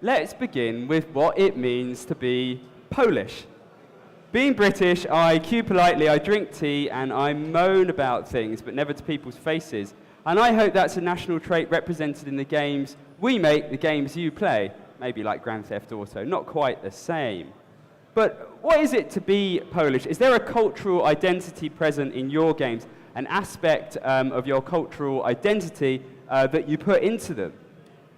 let's begin with what it means to be Polish. Being British, I queue politely, I drink tea, and I moan about things, but never to people's faces. And I hope that's a national trait represented in the games we make, the games you play. Maybe like Grand Theft Auto, not quite the same. But what is it to be Polish? Is there a cultural identity present in your games, an aspect of your cultural identity that you put into them?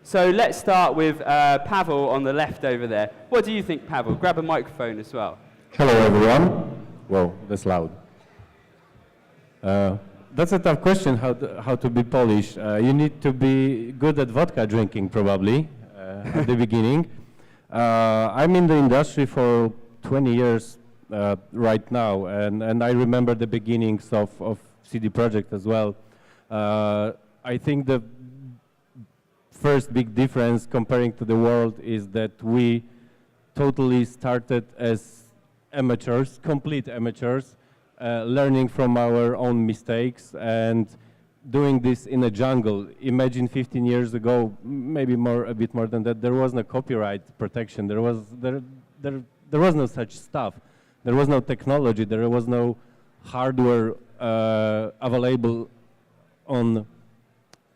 So let's start with Pavel on the left over there. What do you think, Pavel? Grab a microphone as well. Hello, everyone. Whoa, that's loud. That's a tough question, how to be Polish. You need to be good at vodka drinking, probably, at the beginning. I'm in the industry for 20 years right now, and I remember the beginnings of CD Projekt as well. I think the first big difference comparing to the world is that we totally started as amateurs, complete amateurs, learning from our own mistakes and doing this in a jungle. Imagine 15 years ago, maybe a bit more than that, there was no copyright protection. There was no such stuff. There was no technology. There was no hardware available on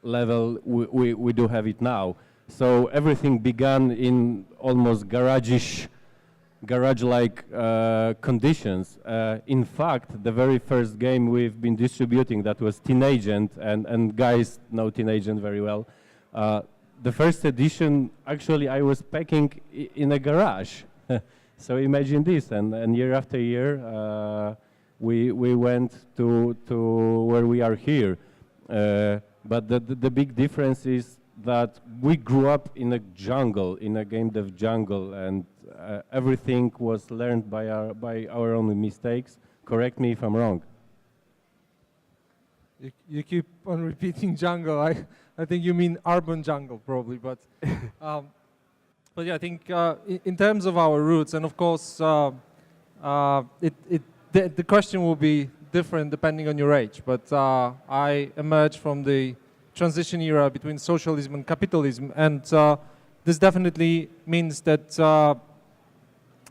level we do have it now. So everything began in almost garage-like conditions. In fact, the very first game we've been distributing, that was Teen Agent, and guys know Teen Agent very well. The first edition, actually, I was packing in a garage. So imagine this, and year after year, we went to where we are here. But the big difference is that we grew up in a jungle, in a game dev jungle, and everything was learned by our own mistakes. Correct me if I'm wrong. You keep on repeating jungle. I think you mean urban jungle, probably. But yeah, I think in terms of our roots, and of course, the question will be different depending on your age. But I emerged from the transition era between socialism and capitalism, and this definitely means that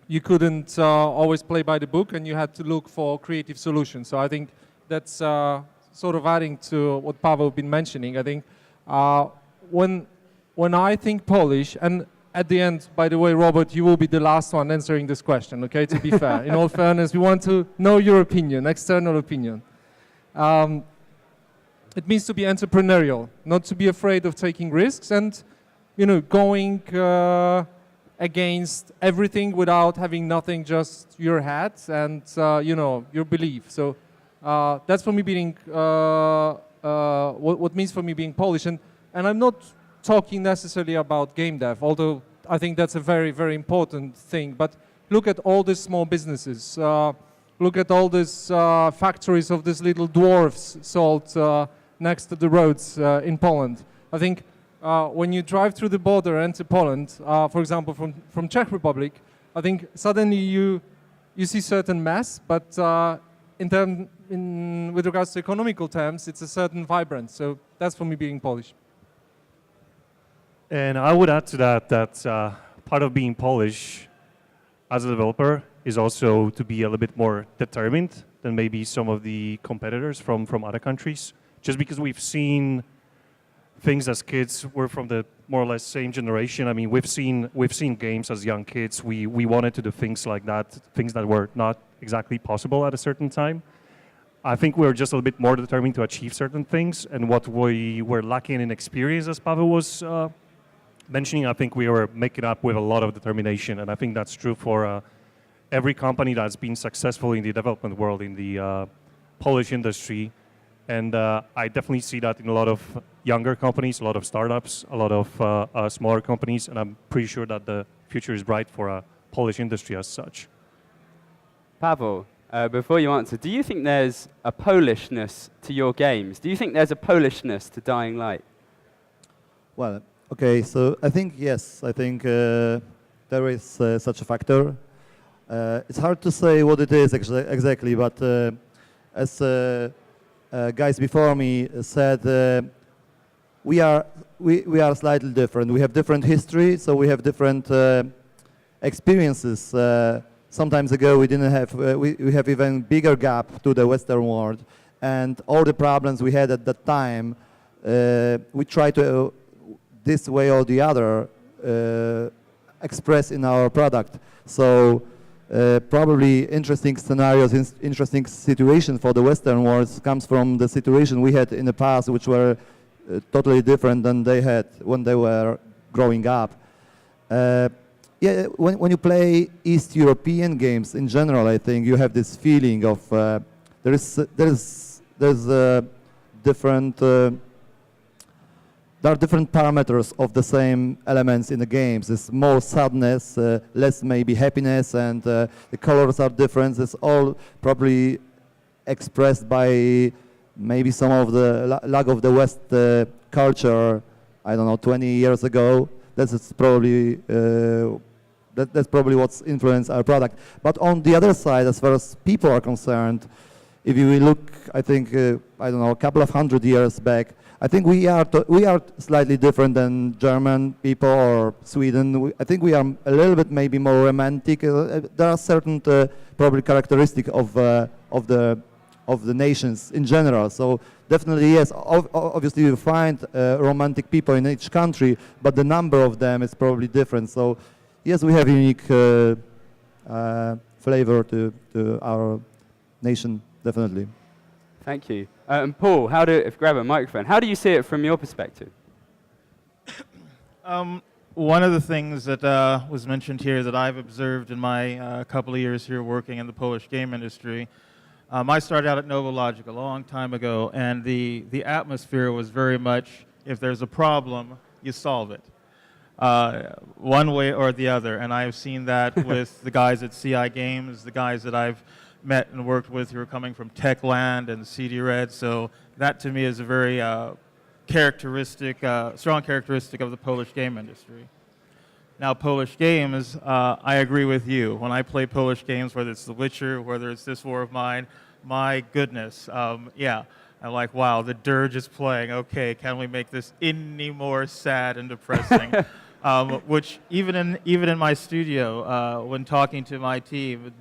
you couldn't always play by the book, and you had to look for creative solutions. So I think that's sort of adding to what Pavel has been mentioning. I think when I think Polish, and at the end, by the way, Robert, you will be the last one answering this question, okay, to be fair. In all fairness, we want to know your opinion, external opinion. It means to be entrepreneurial, not to be afraid of taking risks and, going against everything without having nothing, just your head and, your belief. So that's for me being, what means for me being Polish. And I'm not talking necessarily about game dev, although I think that's a very, very important thing. But look at all these small businesses. Look at all these factories of these little dwarfs sold next to the roads in Poland. I think when you drive through the border into Poland, for example, from Czech Republic, I think suddenly you see certain mess, but with regards to economical terms, it's a certain vibrance. So that's for me being Polish. And I would add to that part of being Polish as a developer is also to be a little bit more determined than maybe some of the competitors from other countries. Just because we've seen things as kids, we're from the more or less same generation. I mean, we've seen games as young kids. We wanted to do things like that, things that were not exactly possible at a certain time. I think we're just a little bit more determined to achieve certain things, and what we were lacking in experience, as Pavel was mentioning, I think we were making up with a lot of determination, and I think that's true for every company that's been successful in the development world, in the Polish industry. And I definitely see that in a lot of younger companies, a lot of startups, a lot of smaller companies, and I'm pretty sure that the future is bright for a Polish industry as such. Pavel, before you answer, do you think there's a Polishness to your games? Do you think there's a Polishness to Dying Light? Well, okay, so I think yes. I think there is such a factor. It's hard to say what it is exactly, but as guys before me said, we are slightly different. We have different history, so we have different experiences. Sometimes ago, we didn't have we have even bigger gap to the Western world, and all the problems we had at that time, we try to this way or the other express in our product. So probably interesting scenarios, interesting situations for the Western world comes from the situation we had in the past, which were totally different than they had when they were growing up. Yeah, when you play East European games in general, I think you have this feeling of there's different. There are different parameters of the same elements in the games. There's more sadness, less maybe happiness, and the colors are different. It's all probably expressed by maybe some of the lack of the West culture, I don't know, 20 years ago. That's probably that's probably what's influenced our product. But on the other side, as far as people are concerned, if you look, I think, I don't know, a couple of 100 years back, I think we are slightly different than German people or Sweden. I think we are a little bit maybe more romantic. There are certain probably characteristics of the nations in general. So definitely yes. Obviously you find romantic people in each country, but the number of them is probably different. So yes, we have unique flavor to our nation, definitely. Thank you. And Paul, if grab a microphone, how do you see it from your perspective? One of the things that was mentioned here that I've observed in my couple of years here working in the Polish game industry, I started out at NovoLogic a long time ago, and the atmosphere was very much, if there's a problem, you solve it. One way or the other, and I've seen that with the guys at CI Games, the guys that I've met and worked with who are coming from Techland and CD Red, so that to me is a very strong characteristic of the Polish game industry. Now Polish games, I agree with you. When I play Polish games, whether it's The Witcher, whether it's this War of Mine, my goodness, yeah, I'm like, wow, the dirge is playing, okay, can we make this any more sad and depressing? Which even in my studio, when talking to my team,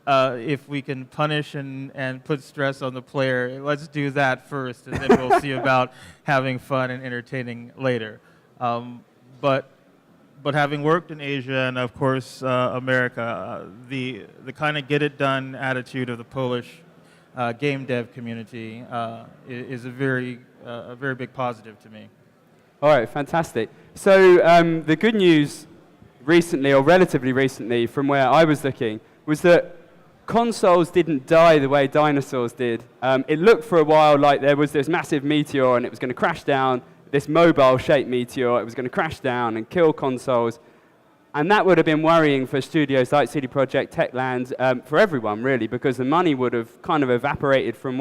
if we can punish and put stress on the player, let's do that first, and then we'll see about having fun and entertaining later. But having worked in Asia and of course America, the kind of get-it-done attitude of the Polish game dev community is a very big positive to me. All right, fantastic. So the good news recently, or relatively recently, from where I was looking, was that consoles didn't die the way dinosaurs did. It looked for a while like there was this massive meteor and it was going to crash down, this mobile-shaped meteor, it was going to crash down and kill consoles. And that would have been worrying for studios like CD Projekt, Techland, for everyone really, because the money would have kind of evaporated from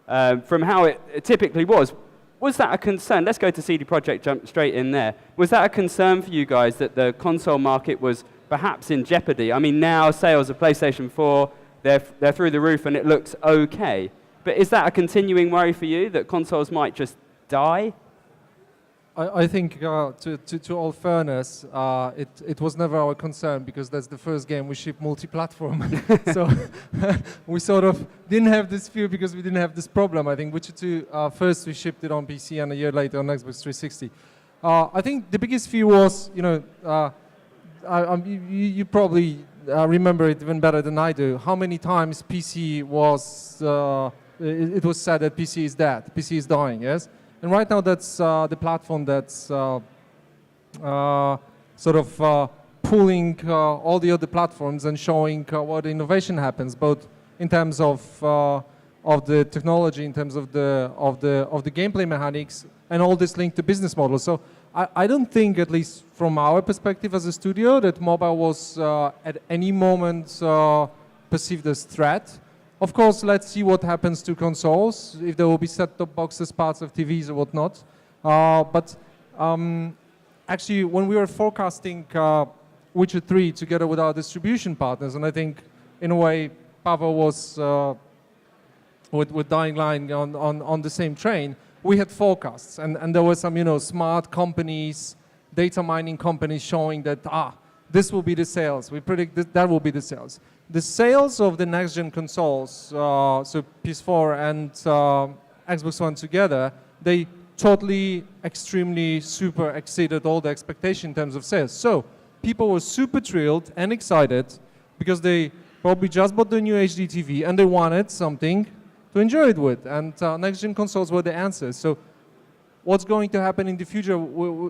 how it typically was. Was that a concern? Let's go to CD Projekt, jump straight in there. Was that a concern for you guys that the console market was perhaps in jeopardy? I mean, now sales of PlayStation 4, they're through the roof and it looks okay. But is that a continuing worry for you, that consoles might just die? I think, to all fairness, it was never our concern because that's the first game we shipped multi-platform. So we sort of didn't have this fear because we didn't have this problem. I think Witcher 2, first we shipped it on PC and a year later on Xbox 360. I think the biggest fear was, you probably remember it even better than I do, how many times PC was, it was said that PC is dead, PC is dying, yes? And right now that's the platform that's sort of pulling all the other platforms and showing what innovation happens, both in terms of the technology, in terms of the gameplay mechanics, and all this linked to business models. So I don't think, at least from our perspective as a studio, that mobile was at any moment perceived as threat. Of course, let's see what happens to consoles, if there will be set-top boxes, parts of TVs or whatnot. But actually, when we were forecasting Witcher 3 together with our distribution partners, and I think, in a way, Pavel was with Dying Line on the same train, we had forecasts, and there were some, smart companies, data mining companies showing that, this will be the sales. We predict that will be the sales. The sales of the next-gen consoles, so PS4 and Xbox One together, they totally, extremely, super exceeded all the expectation in terms of sales. So people were super thrilled and excited because they probably just bought the new HD TV and they wanted something to enjoy it with. And next-gen consoles were the answer. So what's going to happen in the future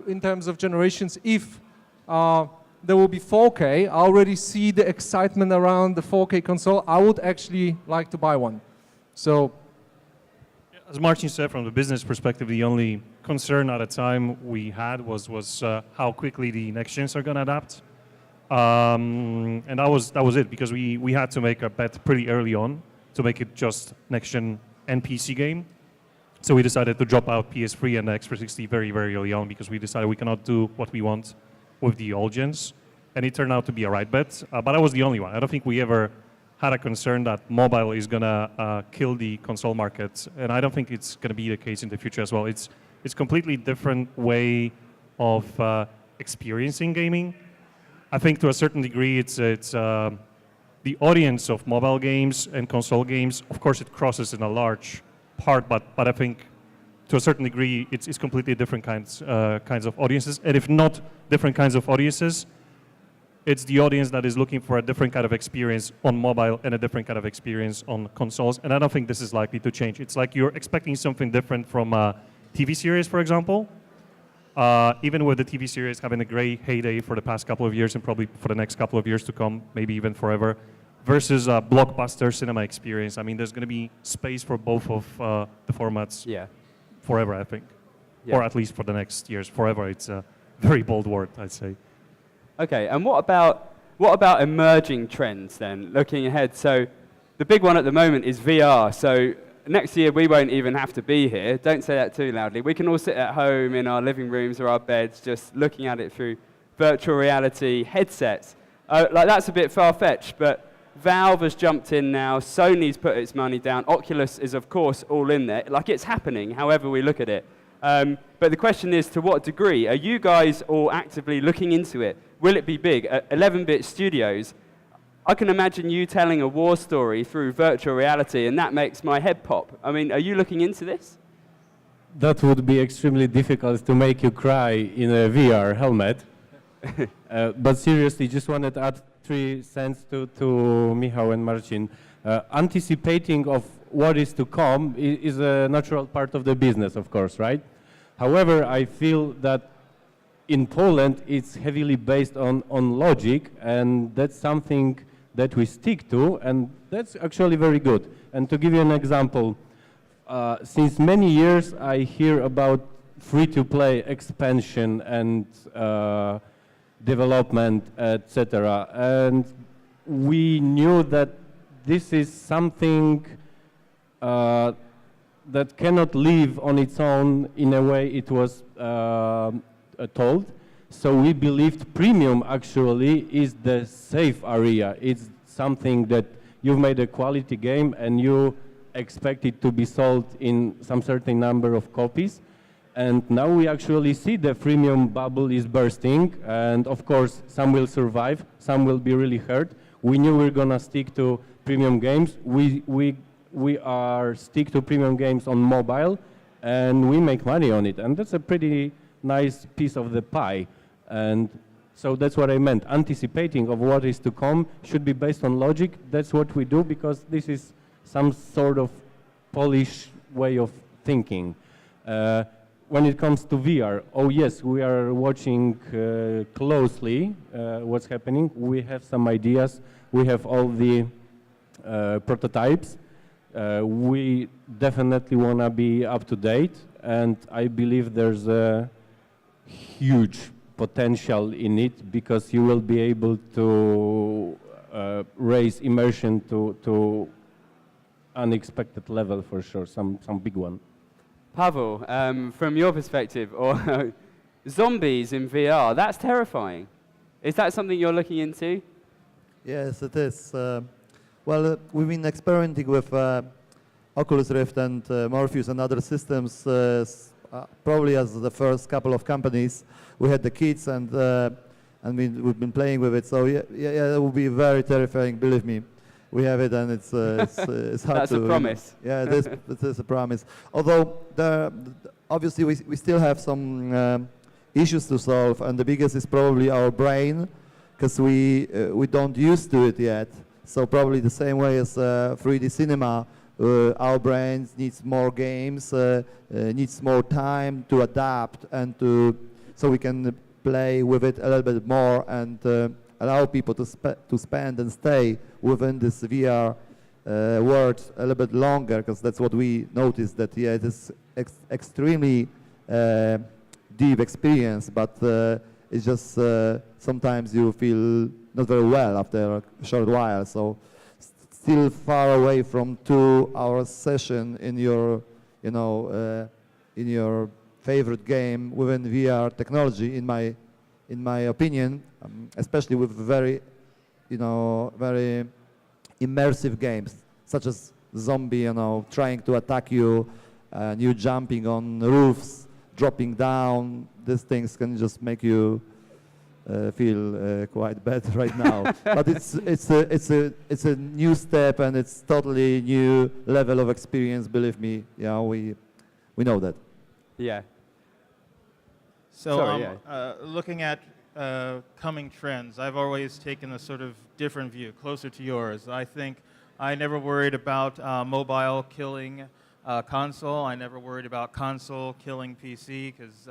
in terms of generations if there will be 4K? I already see the excitement around the 4K console. I would actually like to buy one. So, as Martin said, from the business perspective, the only concern at the time we had was how quickly the next gens are going to adapt. And that was it, because we had to make a bet pretty early on to make it just next gen and PC game. So we decided to drop out PS3 and Xbox 360 very, very early on, because we decided we cannot do what we want with the old gens. And it turned out to be a right bet, but I was the only one. I don't think we ever had a concern that mobile is going to kill the console market, and I don't think it's going to be the case in the future as well. It's completely different way of experiencing gaming. I think to a certain degree it's the audience of mobile games and console games. Of course, it crosses in a large part, but I think to a certain degree it's completely different kinds of audiences, and if not different kinds of audiences, it's the audience that is looking for a different kind of experience on mobile and a different kind of experience on consoles. And I don't think this is likely to change. It's like you're expecting something different from a TV series, for example. Even with the TV series having a great heyday for the past couple of years and probably for the next couple of years to come, maybe even forever, versus a blockbuster cinema experience. I mean, there's going to be space for both of the formats forever, I think. Or at least for the next years. Forever, it's a very bold word, I'd say. Okay, and what about emerging trends then, looking ahead? So the big one at the moment is VR. So next year we won't even have to be here. Don't say that too loudly. We can all sit at home in our living rooms or our beds just looking at it through virtual reality headsets. Like that's a bit far-fetched, but Valve has jumped in now. Sony's put its money down. Oculus is, of course, all in there. Like it's happening, however we look at it. But the question is, to what degree? Are you guys all actively looking into it? Will it be big? 11-bit studios, I can imagine you telling a war story through virtual reality, and that makes my head pop. I mean, are you looking into this? That would be extremely difficult to make you cry in a VR helmet. But seriously, just wanted to add 3 cents to Michał and Marcin. Anticipating of what is to come is a natural part of the business, of course, right? However, I feel that in Poland, it's heavily based on logic, and that's something that we stick to, and that's actually very good. And to give you an example, since many years, I hear about free-to-play expansion and development, etc. And we knew that this is something that cannot live on its own in a way it was told. So we believed premium actually is the safe area. It's something that you've made a quality game and you expect it to be sold in some certain number of copies. And now we actually see the freemium bubble is bursting, and of course some will survive, some will be really hurt. We knew we were gonna stick to premium games. We are stick to premium games on mobile, and we make money on it, and that's a pretty nice piece of the pie. And so that's what I meant. Anticipating of what is to come should be based on logic. That's what we do, because this is some sort of Polish way of thinking. When it comes to VR, oh yes, we are watching closely what's happening. We have some ideas. We have all the prototypes. We definitely want to be up to date, and I believe there's a huge potential in it, because you will be able to raise immersion to unexpected level for sure, some big one. Pavel, from your perspective, or zombies in VR, that's terrifying. Is that something you're looking into? Yes, it is. Well, we've been experimenting with Oculus Rift and Morpheus and other systems, probably as the first couple of companies, we had the kits and we've been playing with it. So yeah, it will be very terrifying. Believe me, we have it, and it's hard That's to. a promise. Yeah, it is a promise. Although obviously we still have some issues to solve, and the biggest is probably our brain, because we don't used to it yet. So probably the same way as 3D cinema, our brains needs more games, needs more time to adapt and so we can play with it a little bit more and allow people to spend and stay within this VR world a little bit longer, because that's what we noticed, that yeah, it is extremely deep experience, but it's just sometimes you feel not very well after a short while. So still far away from 2-hour session in your, in your favorite game within VR technology, in my opinion, especially with very, very immersive games such as zombie, trying to attack you, and you jumping on roofs, dropping down. These things can just make you feel quite bad right now. But it's a new step, and it's totally new level of experience. Believe me, yeah, we know that. Yeah. So Sorry, yeah. looking at coming trends, I've always taken a sort of different view, closer to yours. I think I never worried about mobile killing console. I never worried about console killing PC, because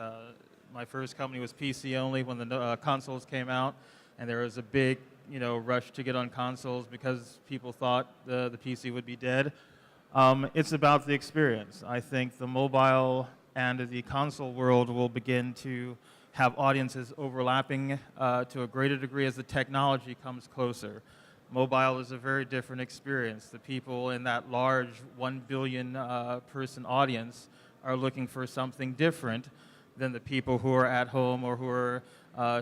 my first company was PC only when the consoles came out, and there was a big, rush to get on consoles because people thought the PC would be dead. It's about the experience. I think the mobile and the console world will begin to have audiences overlapping to a greater degree as the technology comes closer. Mobile is a very different experience. The people in that large 1 billion person audience are looking for something different than the people who are at home or who are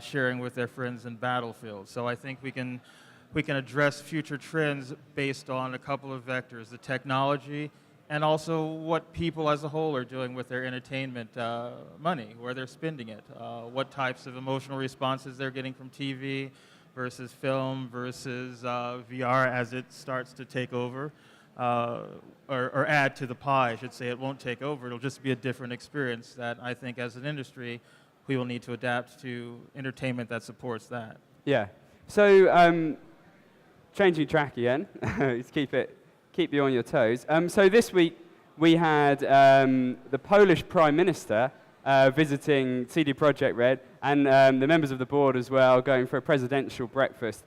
sharing with their friends in Battlefield. So I think we can address future trends based on a couple of vectors: the technology, and also what people as a whole are doing with their entertainment money, where they're spending it, what types of emotional responses they're getting from TV versus film versus VR as it starts to take over, or add to the pie, I should say. It won't take over. It'll just be a different experience that I think as an industry we will need to adapt to entertainment that supports that. Yeah. So changing track again, let's keep you on your toes. So this week we had the Polish Prime Minister visiting CD Projekt Red, and the members of the board as well, going for a presidential breakfast.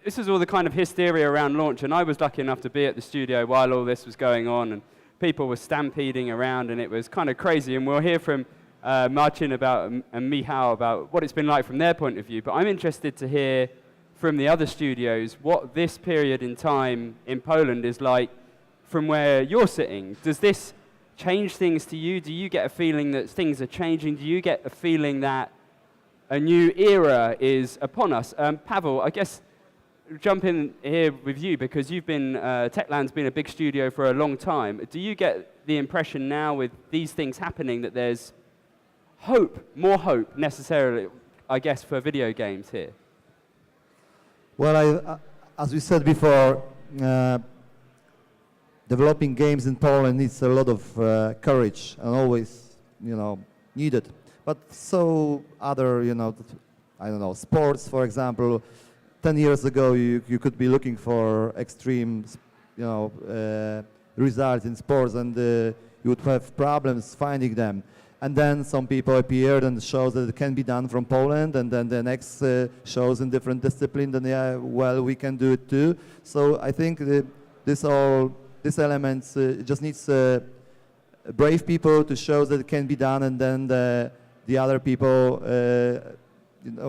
This was all the kind of hysteria around launch, and I was lucky enough to be at the studio while all this was going on, and people were stampeding around, and it was kind of crazy. And we'll hear from Marcin and Michał about what it's been like from their point of view. But I'm interested to hear from the other studios what this period in time in Poland is like from where you're sitting. Does this change things to you? Do you get a feeling that things are changing? Do you get a feeling that a new era is upon us? Pavel, I guess jump in here with you, because you've been, Techland's been a big studio for a long time. Do you get the impression now with these things happening that there's hope, more hope necessarily, I guess, for video games here? Well, as we said before, developing games in Poland needs a lot of courage, and always, needed. But so other, I don't know, sports, for example. 10 years ago, you could be looking for extreme, results in sports, and you would have problems finding them. And then some people appeared and showed that it can be done from Poland, and then the next shows in different disciplines, and yeah, well, we can do it too. So I think these elements just needs brave people to show that it can be done, and then the other people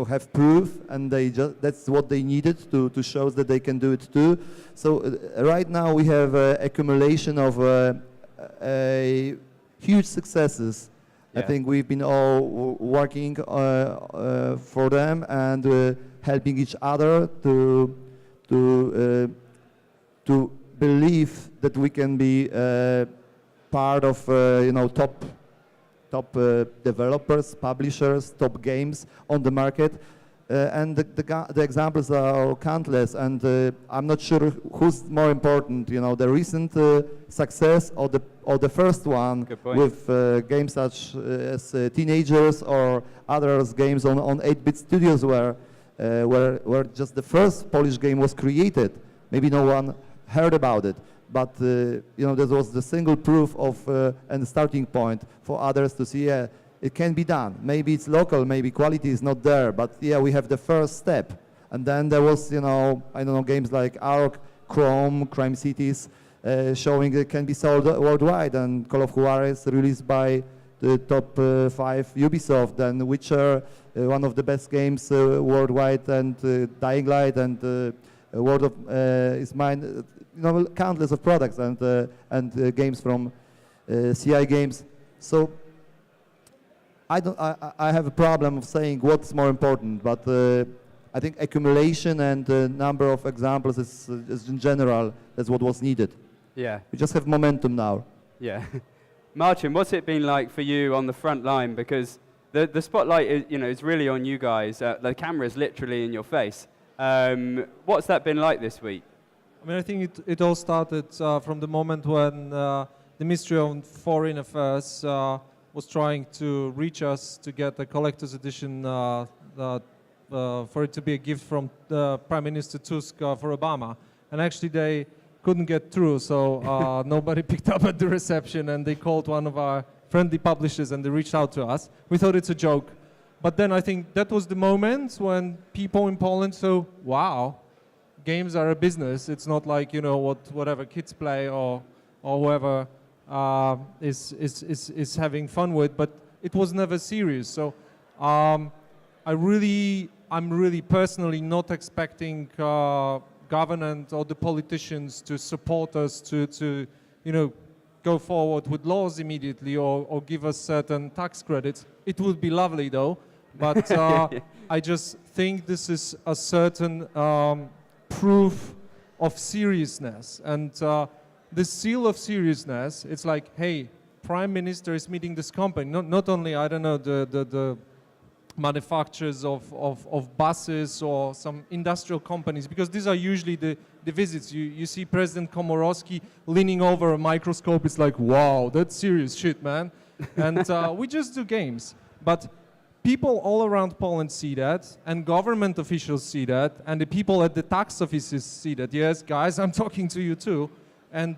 have proof, and that's what they needed to show that they can do it too. So right now we have accumulation of huge successes. Yeah. I think we've been all working for them and helping each other to believe that we can be part of top developers, publishers, top games on the market. And the examples are countless, and I'm not sure who's more important, the recent success or the first one with games such as Teenagers or others games on 8-bit studios where just the first Polish game was created. Maybe no one heard about it, but this was the single proof of and the starting point for others to see. It can be done. Maybe it's local, maybe quality is not there, but yeah, we have the first step. And then there was, games like Ark, Chrome, Crime Cities, showing it can be sold worldwide, and Call of Juarez released by the top 5 Ubisoft, and Witcher, one of the best games worldwide, and Dying Light, and World of is Mine, countless of products and games from CI Games. So I have a problem of saying what's more important, but I think accumulation and the number of examples is in general, that's what was needed. Yeah. We just have momentum now. Yeah. Marcin, what's it been like for you on the front line? Because the spotlight is really on you guys. The camera is literally in your face. What's that been like this week? I mean, I think it all started from the moment when the Ministry of Foreign Affairs was trying to reach us to get a collector's edition for it to be a gift from Prime Minister Tusk for Obama. And actually they couldn't get through, so nobody picked up at the reception, and they called one of our friendly publishers and they reached out to us. We thought it's a joke. But then I think that was the moment when people in Poland saw, wow, games are a business. It's not like, whatever kids play or whoever is having fun with, but it was never serious. So I'm really personally not expecting government or the politicians to support us to go forward with laws immediately or give us certain tax credits. It would be lovely though, but I just think this is a certain proof of seriousness, and the seal of seriousness, it's like, hey, Prime Minister is meeting this company, not only, I don't know, the manufacturers of buses or some industrial companies, because these are usually the visits. You see President Komorowski leaning over a microscope, it's like, wow, that's serious shit, man. And we just do games. But people all around Poland see that, and government officials see that, and the people at the tax offices see that. Yes, guys, I'm talking to you too. And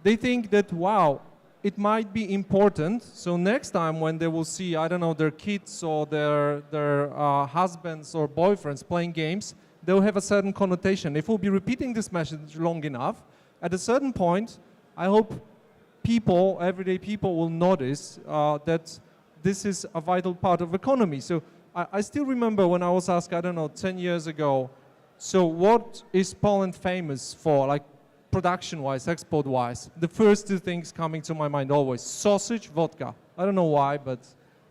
they think that, wow, it might be important. So next time when they will see, I don't know, their kids or their husbands or boyfriends playing games, they'll have a certain connotation. If we'll be repeating this message long enough, at a certain point, I hope people, everyday people, will notice that this is a vital part of economy. So I still remember when I was asked, I don't know, 10 years ago, so what is Poland famous for, like production-wise, export-wise? The first two things coming to my mind always, sausage, vodka. I don't know why, but,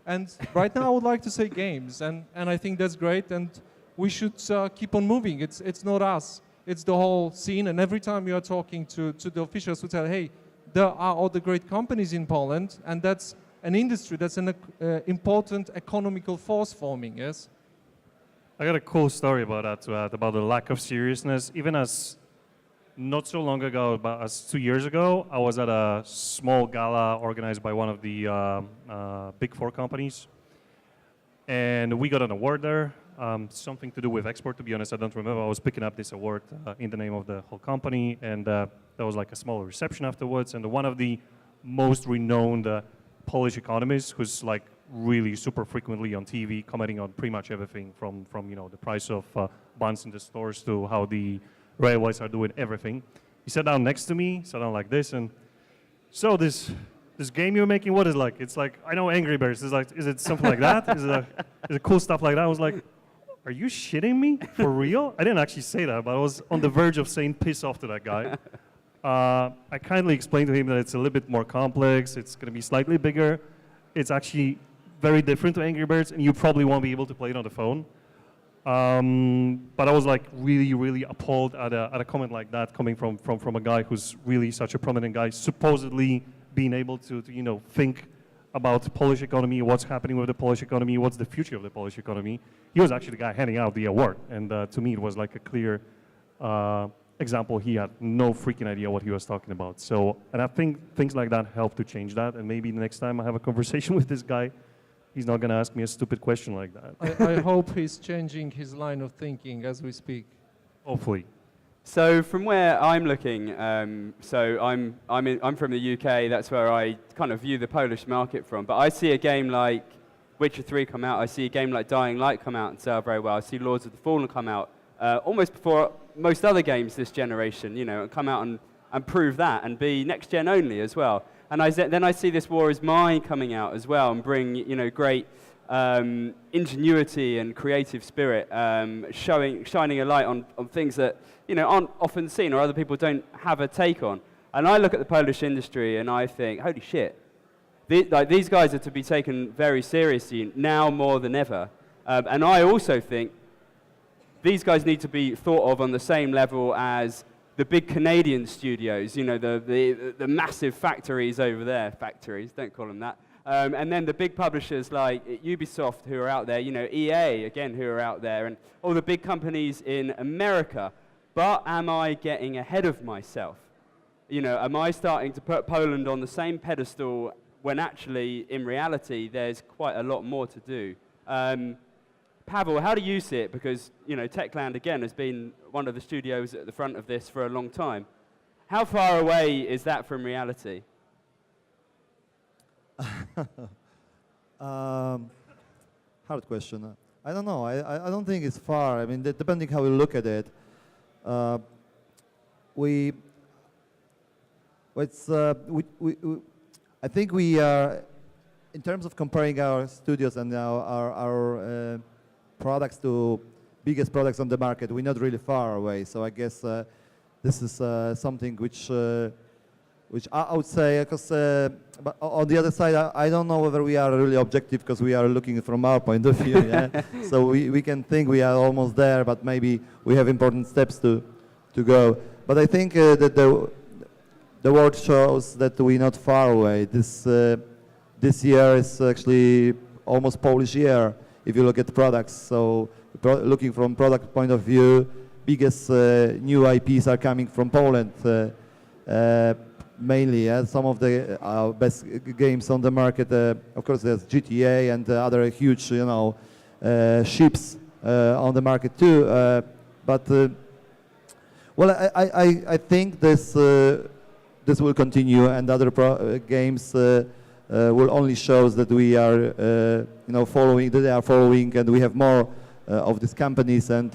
and right now I would like to say games, and I think that's great, and we should keep on moving. It's not us, it's the whole scene, and every time you are talking to the officials who tell, hey, there are all the great companies in Poland, and that's an industry, that's an important economical force forming, yes? I got a cool story about that to add, about the lack of seriousness. Even as not so long ago, about as 2 years ago, I was at a small gala organized by one of the big four companies. And we got an award there, something to do with export, to be honest, I don't remember. I was picking up this award in the name of the whole company, and there was like a small reception afterwards, and one of the most renowned Polish economists, who's like really super frequently on TV, commenting on pretty much everything from the price of buns in the stores to how the railways are doing everything. He sat down next to me, sat down like this, and so this game you're making, what is it like? It's like, I know Angry Birds. It's like, is it something like that? Is it cool stuff like that? I was like, are you shitting me? For real? I didn't actually say that, but I was on the verge of saying piss off to that guy. I kindly explained to him that it's a little bit more complex, it's going to be slightly bigger, it's actually very different to Angry Birds, and you probably won't be able to play it on the phone. But I was like really, really appalled at a comment like that coming from a guy who's really such a prominent guy, supposedly being able to think about the Polish economy, what's happening with the Polish economy, what's the future of the Polish economy. He was actually the guy handing out the award, and to me it was like a clear example. He had no freaking idea what he was talking about. So, and I think things like that help to change that, and maybe the next time I have a conversation with this guy, he's not going to ask me a stupid question like that. I hope he's changing his line of thinking as we speak. Hopefully. So from where I'm looking, so I'm from the UK. That's where I kind of view the Polish market from. But I see a game like Witcher 3 come out. I see a game like Dying Light come out and sell very well. I see Lords of the Fallen come out almost before most other games this generation. And come out and prove that and be next gen only as well. And then I see this War Is Mine coming out as well and bring great ingenuity and creative spirit, shining a light on things that aren't often seen or other people don't have a take on. And I look at the Polish industry and I think, holy shit, these guys are to be taken very seriously now more than ever. And I also think these guys need to be thought of on the same level as the big Canadian studios, the massive factories over there. Factories, don't call them that. And then the big publishers like Ubisoft who are out there, EA, again, who are out there, and all the big companies in America. But am I getting ahead of myself? Am I starting to put Poland on the same pedestal when actually, in reality, there's quite a lot more to do? Pavel, how do you see it? Because, Techland, again, has been one of the studios at the front of this for a long time. How far away is that from reality? Hard question. I don't know. I don't think it's far. I mean, depending how we look at it, I think we are, in terms of comparing our studios and our products to biggest products on the market, we're not really far away. So I guess this is something which I would say, because but on the other side, I don't know whether we are really objective because we are looking from our point of view. Yeah? So we can think we are almost there, but maybe we have important steps to go. But I think that the world shows that we're not far away. This year is actually almost Polish year if you look at products. So looking from product point of view, biggest new IPs are coming from Poland. Mainly, some of the best games on the market. Of course, there's GTA and other huge, ships on the market too. But I think this will continue, and other games will only show that we are, following. That they are following, and we have more of these companies and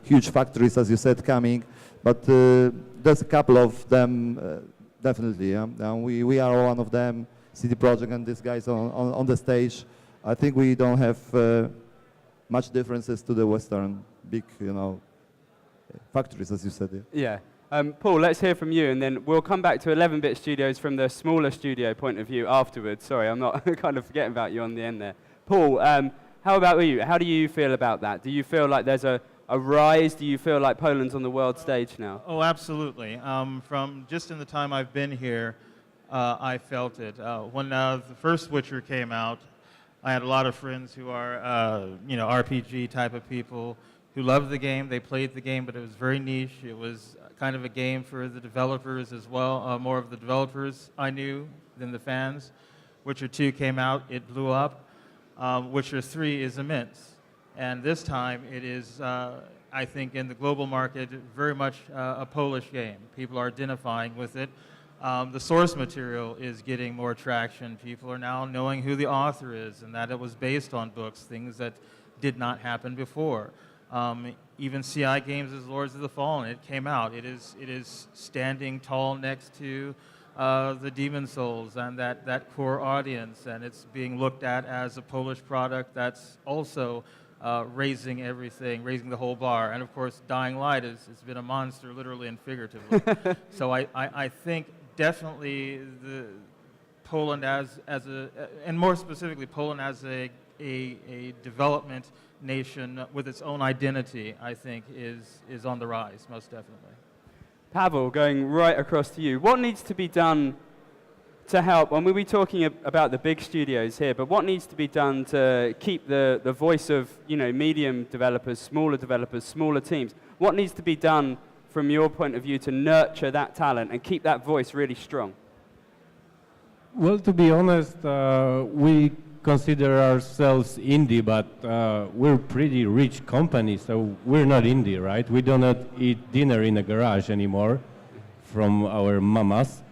huge factories, as you said, coming. But there's a couple of them. Definitely, yeah. We are one of them, CD Projekt and these guys on the stage. I think we don't have much differences to the Western big, factories, as you said. Yeah. Paul, let's hear from you, and then we'll come back to 11-bit studios from the smaller studio point of view afterwards. Sorry, I'm not kind of forgetting about you on the end there. Paul, how about you? How do you feel about that? Do you feel like there's a rise? Do you feel like Poland's on the world stage now? Oh, absolutely. From just in the time I've been here, I felt it. When the first Witcher came out, I had a lot of friends who are, RPG type of people who loved the game. They played the game, but it was very niche. It was kind of a game for the developers as well. More of the developers I knew than the fans. Witcher 2 came out, it blew up. Witcher 3 is immense. And this time it is, I think, in the global market, very much a Polish game. People are identifying with it. The source material is getting more traction. People are now knowing who the author is and that it was based on books, things that did not happen before. Even CI Games' Lords of the Fallen, it came out. It is standing tall next to the Demon Souls and that core audience, and it's being looked at as a Polish product that's also raising everything, raising the whole bar. And of course, Dying Light it's been a monster, literally and figuratively. So I think definitely Poland as a, and more specifically Poland as a a development nation with its own identity, I think, is on the rise, most definitely. Pavel, going right across to you. What needs to be done to help? And we'll be talking about the big studios here, but what needs to be done to keep the voice of, medium developers, smaller teams? What needs to be done from your point of view to nurture that talent and keep that voice really strong? Well, to be honest, we consider ourselves indie, but we're pretty rich company, so we're not indie, right? We do not eat dinner in a garage anymore from our mamas.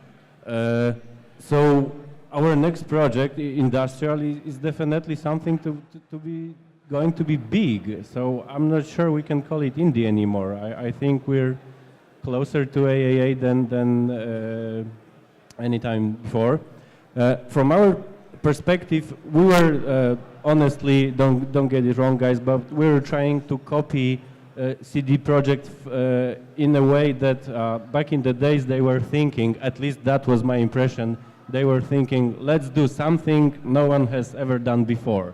So our next project, industrial, is definitely something to be going to be big. So I'm not sure we can call it indie anymore. I think we're closer to AAA than any time before. From our perspective, we were honestly, don't get it wrong, guys, but we were trying to copy CD Projekt in a way that back in the days they were thinking, at least that was my impression, they were thinking, let's do something no one has ever done before.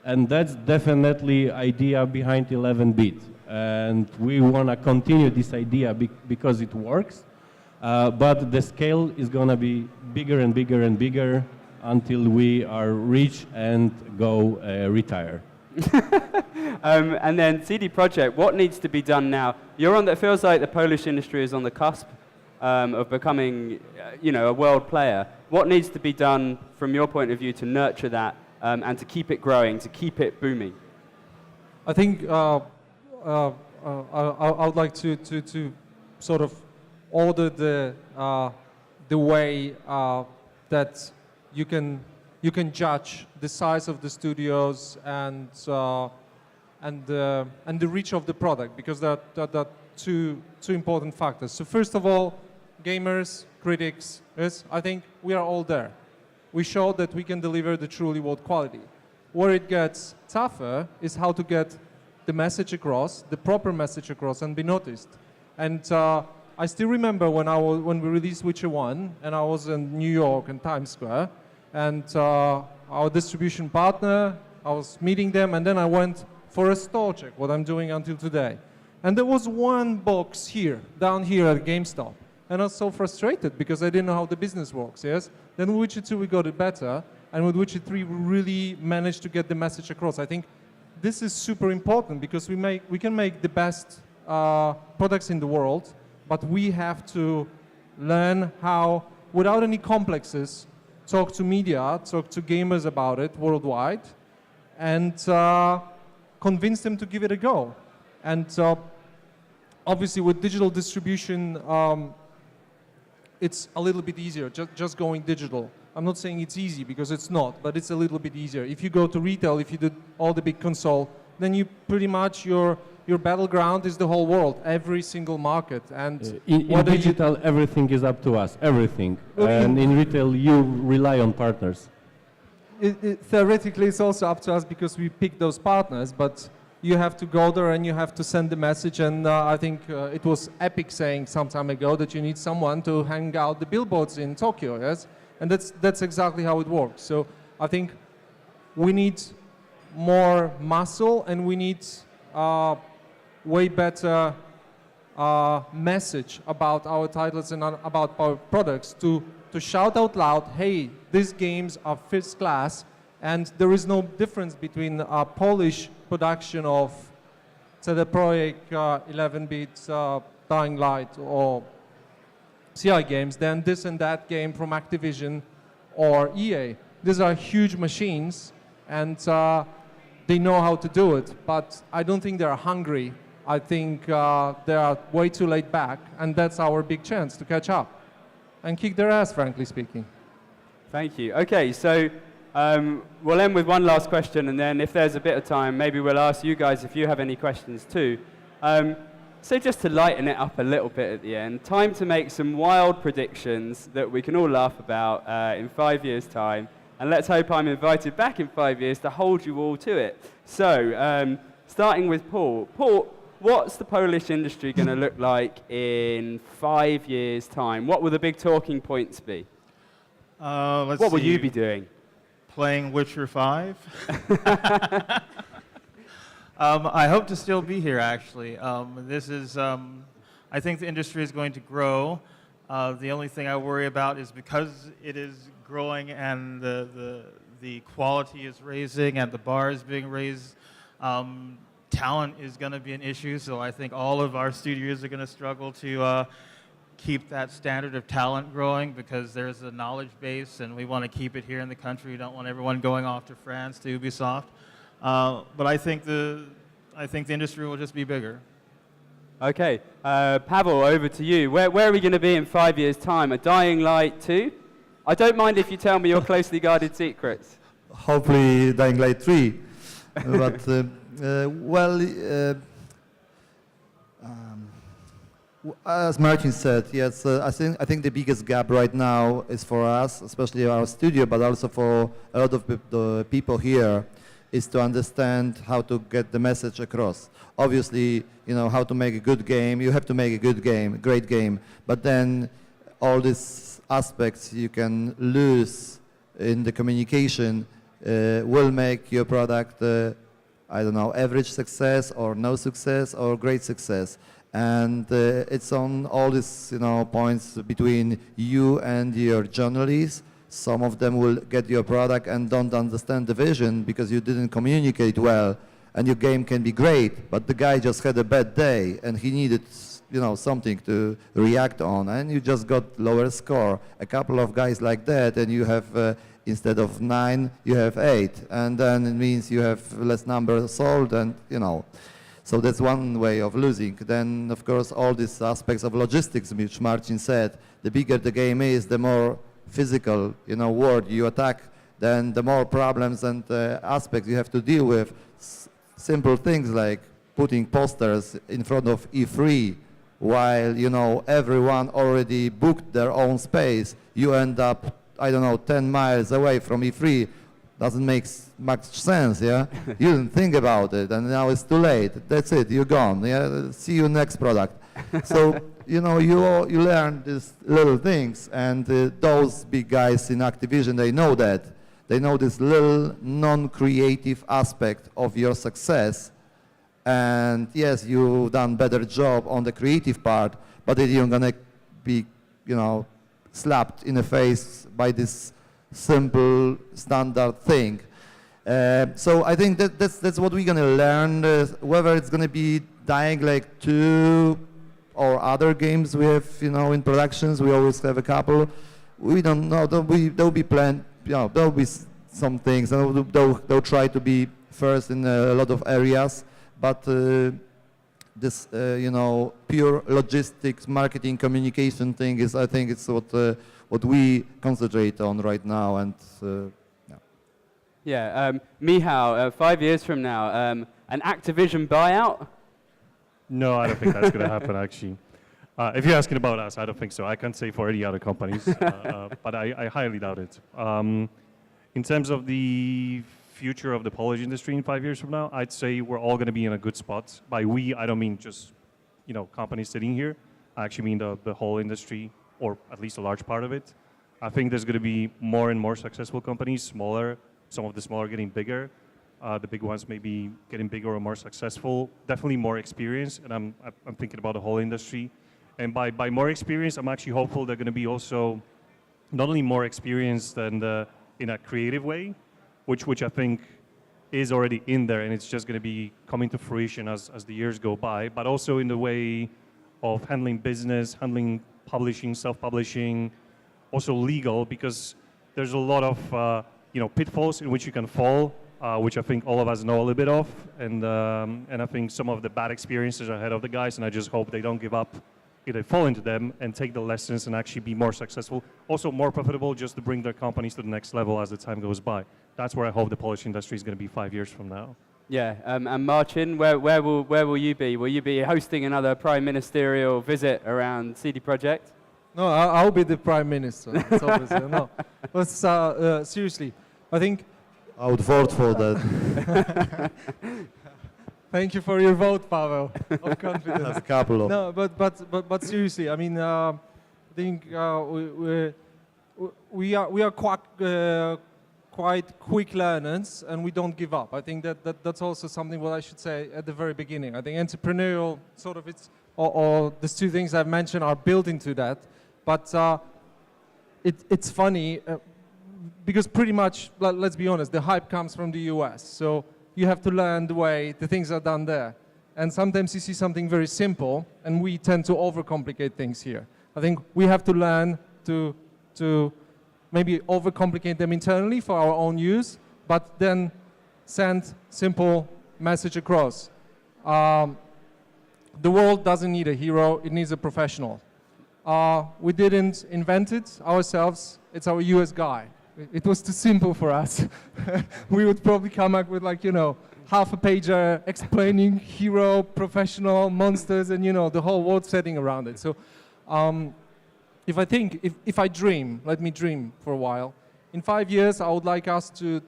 And that's definitely idea behind 11-bit. And we want to continue this idea because it works. But the scale is going to be bigger and bigger and bigger until we are rich and go retire. And then CD Projekt, what needs to be done now? It feels like the Polish industry is on the cusp of becoming, a world player. What needs to be done from your point of view to nurture that and to keep it growing, to keep it booming? I think I would like to sort of order the way that you can judge the size of the studios and the reach of the product, because there are two important factors. So first of all, gamers, critics, yes, I think we are all there. We showed that we can deliver the truly world quality. Where it gets tougher is how to get the message across, the proper message across, and be noticed. And I still remember when we released Witcher 1, and I was in New York and Times Square, and our distribution partner, I was meeting them, and then I went for a store check, what I'm doing until today. And there was one box here, down here at GameStop. And I was so frustrated because I didn't know how the business works, yes? Then with Witcher 2 we got it better, and with Witcher 3 we really managed to get the message across. I think this is super important because we can make the best products in the world, but we have to learn how, without any complexes, talk to media, talk to gamers about it worldwide, and convince them to give it a go. And obviously with digital distribution, it's a little bit easier, just going digital. I'm not saying it's easy, because it's not, but it's a little bit easier. If you go to retail, if you do all the big console, then you pretty much, your battleground is the whole world, every single market. And in digital, everything is up to us, everything. And in retail, you rely on partners. Theoretically, it's also up to us because we pick those partners, but you have to go there and you have to send the message. And I think it was Epic saying some time ago that you need someone to hang out the billboards in Tokyo, yes? And that's exactly how it works. So I think we need more muscle, and we need way better message about our titles and about our products to shout out loud, hey, these games are first class, and there is no difference between a Polish production of CD Projekt 11-bit Dying Light or CI games than this and that game from Activision or EA. These are huge machines, and they know how to do it, but I don't think they're hungry. I think they are way too laid back, and that's our big chance to catch up and kick their ass, frankly speaking. Thank you. Okay, so we'll end with one last question, and then if there's a bit of time, maybe we'll ask you guys if you have any questions too. So just to lighten it up a little bit at the end, time to make some wild predictions that we can all laugh about in 5 years' time. And let's hope I'm invited back in 5 years to hold you all to it. So, starting with Paul. Paul, what's the Polish industry going to look like in 5 years' time? What will the big talking points be? What will you be doing? playing Witcher 5. I hope to still be here, actually. This is, I think the industry is going to grow. The only thing I worry about is because it is growing and the quality is raising and the bar is being raised, talent is going to be an issue. So I think all of our studios are going to struggle to keep that standard of talent growing because there's a knowledge base and we want to keep it here in the country. We don't want everyone going off to France, to Ubisoft. But I think the industry will just be bigger. Okay, Pavel, over to you. Where are we going to be in 5 years' time? A Dying Light 2? I don't mind if you tell me your closely guarded secrets. Hopefully Dying Light 3. But, as Martin said, yes, I think the biggest gap right now is for us, especially our studio, but also for a lot of the people here, is to understand how to get the message across. Obviously, you know, how to make a good game. You have to make a good game, a great game. But then all these aspects you can lose in the communication will make your product, I don't know, average success or no success or great success. And it's on all these, you know, points between you and your journalists. Some of them will get your product and don't understand the vision because you didn't communicate well, and your game can be great, but the guy just had a bad day and he needed, you know, something to react on, and you just got lower score. A couple of guys like that, and you have instead of 9, you have 8, and then it means you have less number sold, and you know. So that's one way of losing. Then, of course, all these aspects of logistics, which Martin said, the bigger the game is, the more physical, you know, world you attack, then the more problems and aspects you have to deal with. Simple things like putting posters in front of E3 while, you know, everyone already booked their own space. You end up, I don't know, 10 miles away from E3. Doesn't make much sense, yeah? You didn't think about it, and now it's too late. That's it, you're gone, yeah? See you next product. So, you know, you learn these little things, and those big guys in Activision, they know that. They know this little non-creative aspect of your success. And yes, you've done better job on the creative part, but then you're gonna be, you know, slapped in the face by this simple standard thing. So I think that's what we're gonna learn. Whether it's gonna be Dying Light 2 or other games we have, you know, in productions, we always have a couple. We don't know. There'll be planned. You know, there'll be some things, and they'll try to be first in a lot of areas. But this, you know, pure logistics, marketing, communication thing is, I think, it's what we concentrate on right now. And yeah, Michał, 5 years from now, an Activision buyout? No, I don't think that's going to happen, actually. If you're asking about us, I don't think so. I can't say for any other companies, but I highly doubt it. In terms of the future of the Polish industry in 5 years from now, I'd say we're all going to be in a good spot. By we, I don't mean just, you know, companies sitting here. I actually mean the whole industry, or at least a large part of it. I think there's going to be more and more successful companies, smaller. Some of the smaller getting bigger. The big ones maybe getting bigger or more successful. Definitely more experience, and I'm thinking about the whole industry. And by more experience, I'm actually hopeful they're going to be also not only more experienced and in a creative way, which I think is already in there, and it's just going to be coming to fruition as the years go by, but also in the way of handling business, handling publishing, self-publishing, also legal, because there's a lot of you know, pitfalls in which you can fall, which I think all of us know a little bit of, and I think some of the bad experiences are ahead of the guys, and I just hope they don't give up, if they fall into them, and take the lessons and actually be more successful, also more profitable, just to bring their companies to the next level as the time goes by. That's where I hope the Polish industry is going to be 5 years from now. Yeah, and Marcin, where will you be? Will you be hosting another prime ministerial visit around CD Projekt? No, I'll be the prime minister. It's obviously no. But seriously, I think I would vote for that. Thank you for your vote, Pavel, of confidence. That's a couple of. No, but seriously, I mean, I think we are quite quick learners and we don't give up. I think that's also something what I should say at the very beginning. I think entrepreneurial sort of or these two things I've mentioned are built into that. But it's funny because pretty much, let's be honest, the hype comes from the US. So you have to learn the way the things are done there. And sometimes you see something very simple and we tend to overcomplicate things here. I think we have to learn to maybe overcomplicate them internally for our own use, but then send simple message across. The world doesn't need a hero, it needs a professional. We didn't invent it ourselves, it's our US guy. It was too simple for us. We would probably come up with like, half a pager explaining hero, professional, monsters, and the whole world setting around it. So if I dream, let me dream for a while. In 5 years, I would like us to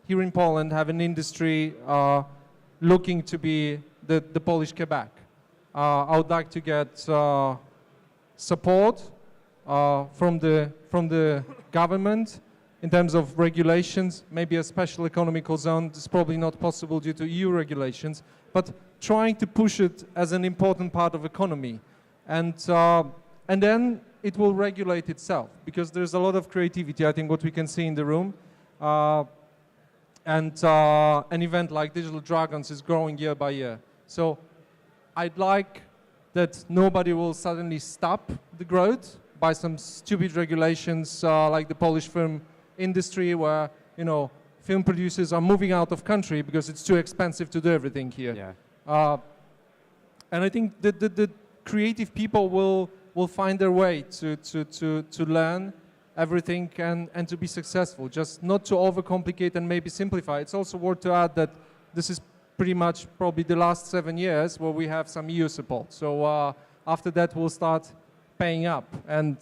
here in Poland have an industry looking to be the Polish Quebec. I would like to get support from the government in terms of regulations, maybe a special economical zone. It's probably not possible due to EU regulations, but trying to push it as an important part of economy. And then it will regulate itself, because there's a lot of creativity, I think, what we can see in the room. And an event like Digital Dragons is growing year by year. So I'd like that nobody will suddenly stop the growth by some stupid regulations like the Polish film industry, where, film producers are moving out of country because it's too expensive to do everything here. Yeah. And I think that the creative people will find their way to learn everything and to be successful, just not to overcomplicate and maybe simplify. It's also worth to add that this is pretty much probably the last 7 years where we have some EU support. So after that we'll start paying up, and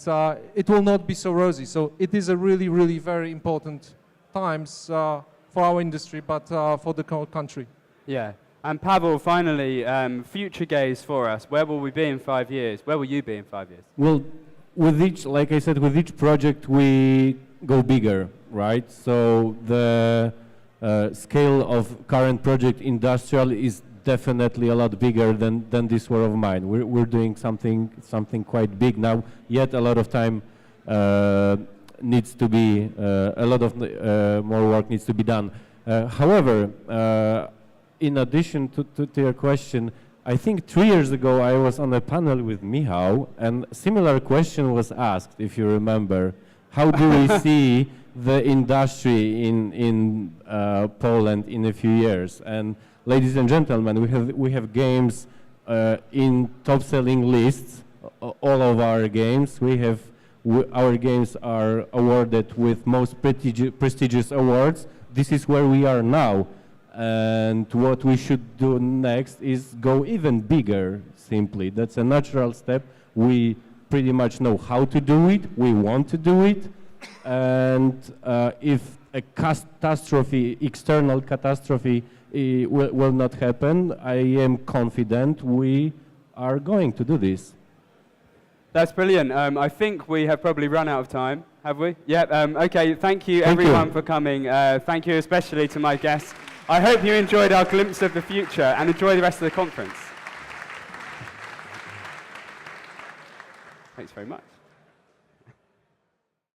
it will not be so rosy. So it is a really, really very important times for our industry, but for the country. Yeah. And Pavel, finally, future gaze for us. Where will we be in 5 years? Where will you be in 5 years? Well, with each, like I said, with each project we go bigger, right? So the scale of current project industrial is definitely a lot bigger than this War of Mine. We're doing something quite big now. Yet a lot of time needs to be, a lot of more work needs to be done. However, in addition to your question, I think 3 years ago I was on a panel with Michał, and a similar question was asked, if you remember. How do we see the industry in Poland in a few years? And ladies and gentlemen, we have games in top-selling lists. All of our games, our games are awarded with most prestigious awards. This is where we are now. And what we should do next is go even bigger, simply. That's a natural step. We pretty much know how to do it. We want to do it. And if a catastrophe, external catastrophe, will not happen, I am confident we are going to do this. That's brilliant. I think we have probably run out of time, have we? Yeah, okay, thank you everyone for coming. Thank you especially to my guests. I hope you enjoyed our glimpse of the future and enjoy the rest of the conference. Thanks very much.